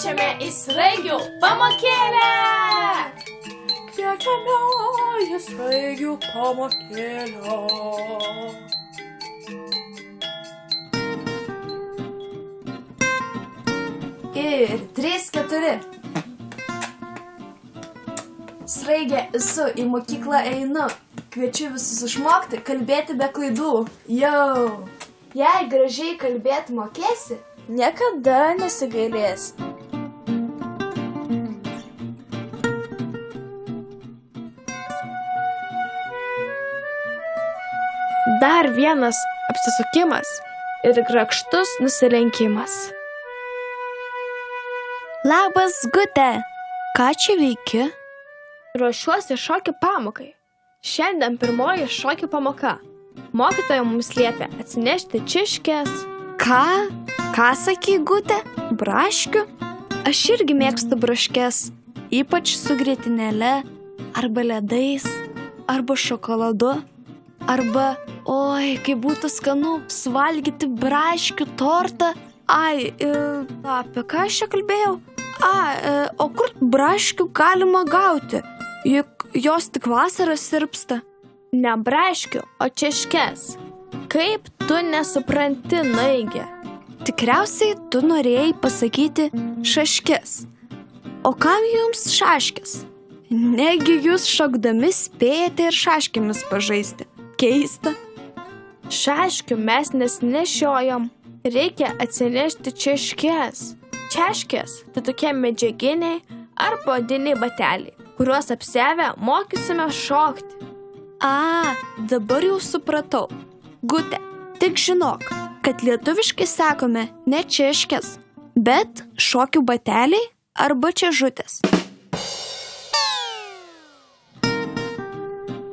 Kviečiame į sraigių pamokėlę! Kviečiame į sraigių pamokėlę. Ir 3, 4. Sraigė esu, į mokyklą einu. Kviečiu visus išmokti kalbėti be klaidų. Jau! Jei gražiai kalbėti mokėsi, niekada nesigailės. Dar vienas apsisukimas ir grakštus nusilenkimas. Labas, Gute. Ką čia veiki? Ruošiuosi šokių pamokai. Šiandien pirmoji šokių pamoka. Mokytoja mums liepė atsinešti čiškės. Ką? Ką sakai, Gute? Braškių? Aš irgi mėgstu braškes. Ypač su grietinėle, arba ledais, arba šokoladu. Arba, oi, kaip būtų skanu suvalgyti braškių tortą. Apie ką aš čia kalbėjau? O kur braškių galima gauti? Juk jos tik vasarą sirpsta. Ne braškių, o čiškės. Kaip tu nesupranti, Naigė? Tikriausiai tu norėjai pasakyti šaškės. O kam jums šaškės? Negi jūs šokdami spėjate ir šaškėmis pažaisti. Keista. Šaškių mes nesnešiojom. Reikia atsinešti čiškės. Češkės tai tokie medžiaginiai arba odiniai bateliai, kuriuos apsiavę mokysime šokti. Dabar jau supratau. Gute, tik žinok, kad lietuviškai sakome ne češkės, bet šokių bateliai arba čežutės.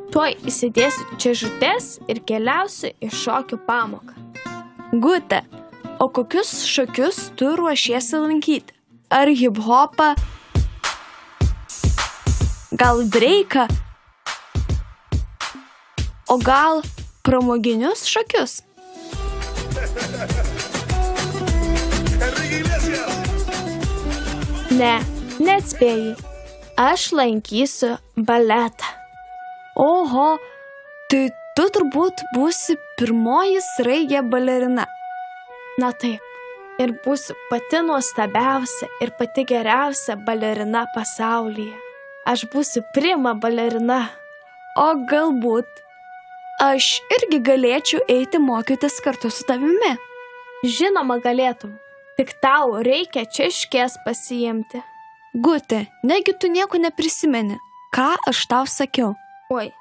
Tuoj įsidėsiu čežutės ir keliausiu į šokių pamoką. Gute, o kokius šokius tu ruošiesi lankyti? Ar hip-hopą? Gal breiką? O gal pramoginius šokius? Ne, neatspėjai. Aš lankysiu baletą. Oho, tai tu turbūt būsi pirmoji sraigė balerina. Na taip, ir būsiu pati nuostabiausia ir pati geriausia balerina pasaulyje. Aš būsiu prima balerina. O galbūt aš irgi galėčiau eiti mokytis kartu su tavimi. Žinoma galėtum, tik tau reikia čiškės pasiimti. Gute, negi tu nieko neprisimeni, ką aš tau sakiau. Oi,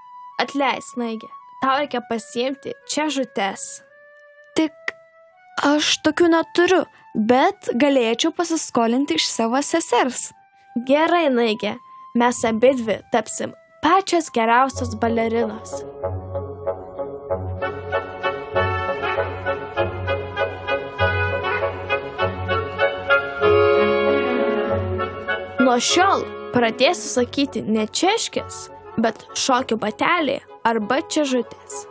atleis, Naigė, tau reikia pasiimti čežutes. Tik aš tokių neturiu, bet galėčiau pasiskolinti iš savo sesers. Gerai, Naigė, mes abidvi tapsim pačios geriausios balerinos. Nuo šiol pradėsiu sakyti ne češkės, bet šokių bateliai arba čežutės.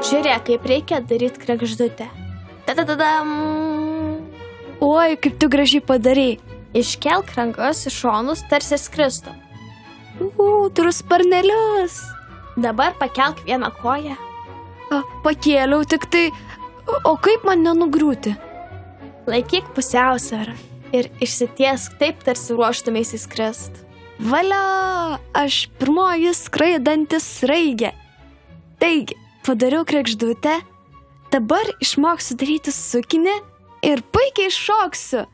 Žiūrėk, kaip reikia daryti kregždutę. Ta-da-da-dam! Oi, kaip tu gražiai padarei. Iškelk rankas į šonus, tarsi skristum. Turiu sparnelius. Dabar pakelk vieną koją. Pakėliau, tik tai, o kaip man nenugriūti? Laikyk pusiausvyrą ir išsitiesk taip, tarsi ruoštumės įskrist. Valia, aš pirmoji skraidanti sraigė. Taigi, padariau kregždutę, dabar išmoksiu daryti sukinį ir puikiai šoksiu.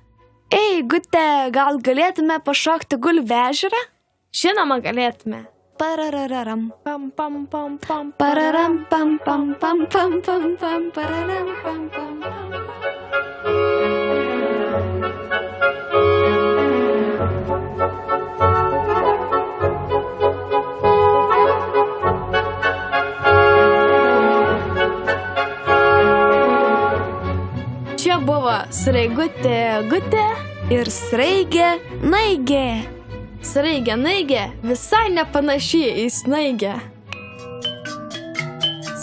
Ei, Gute, gal galėtume pašokti gulbių ežerą? Žinoma, galėtume. Parararam. Pam, pam, pam, pam, Pararam, pam, pam, pam, pam, pam, pam, pararam, pam, pam, pam. Čia buvo sraigutė Gute ir sraigė Naigė. Sraigė Naigė visai nepanašiai į snaigę.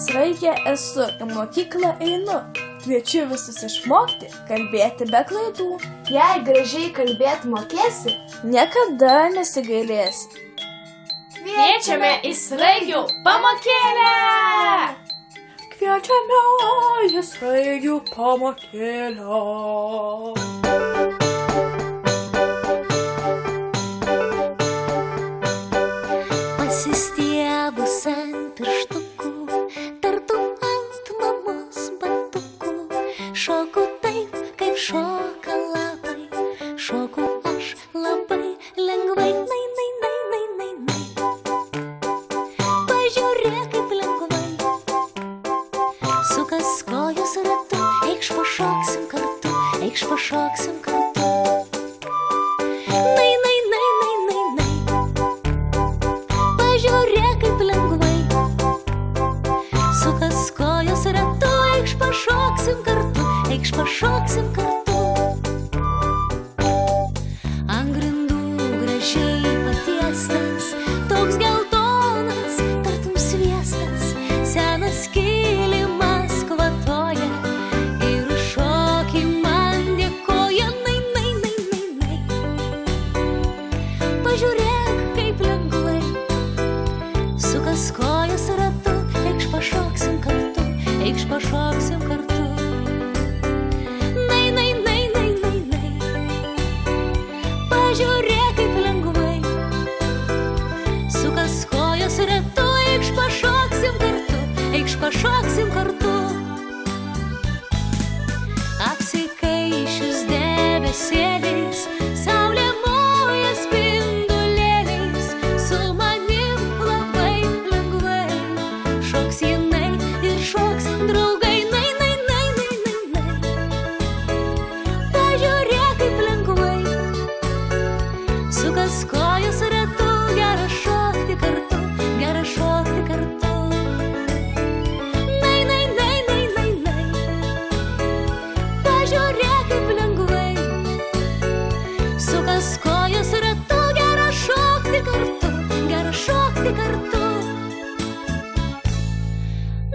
Sraigė esu, į mokyklą einu. Kviečiu visus išmokti kalbėti be klaidų. Jei gražiai kalbėti mokėsi, niekada nesigailėsi. Kviečiame į sraigių pamokėlę! Kviečiame į sraigių pamokėlę. Pasistiebus ant pirštukų, tartum ant mamos batukų, šoku taip, kaip šoka lapai, šoku aš labai lengvai, nai, nai, nai, nai, nai, nai. Pažiūrėk, kaip lengvai, sukas kojos ratu, eikš pašoksim kartu, eikš pašoksim kartu. Nai, nai, nai, nai, nai, nai. Pažiūrėk, kaip lengvai, sukas kojos ratu, eikš pašoksim kartu, eikš pašoksim kartu. Ant grindų gražiai patiestas, toks geltonas, tartum sviestas, senas kilimas kvatoja ir už šokį man dėkoja, nai, nai, nai, nai, nai. Pažiūrėk, kaip lengvai, sukas kojos ratu, eikš pašoksim kartu, eikš pašoksim kartu. Nai, nai, nai, nai, nai, nai. Pažiūrėk, kaip lengvai, sukas kojos ratu, eikš pašoksim kartu, eikš pašoksim kartu. Apsikaišius debesėliais, saulė moja spindulėliais, su manim labai lengvai šoks jinai ir šoks draugai, nai, nai, nai, nai, nai, nai. Pažiūrėk, kaip lengvai, sukas kojos ratu, gera šokti kartu, gera šokti kartu. Nai, nai, nai, nai, nai, nai. Pažiūrėk, kaip lengvai, sukas kojos ratu, gera šokti kartu, gera šokti kartu.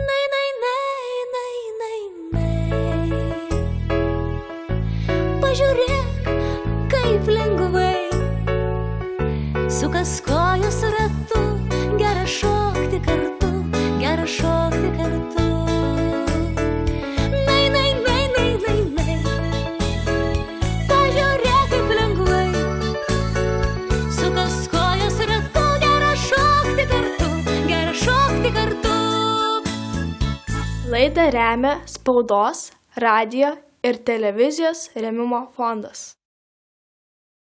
Nai, nai, nai, nai, nai, nai. Pažiūrėk, kaip lengvai, sukas kojos ratu, gera šokti kartu, gera šokti kartu. Nai, nai, nai, nai, nai, nai. Pažiūrėk, kaip lengvai, sukas kojos ratu, gera šokti kartu, gera šokti kartu. Laidą remia Spaudos, radijo ir televizijos rėmimo fondas.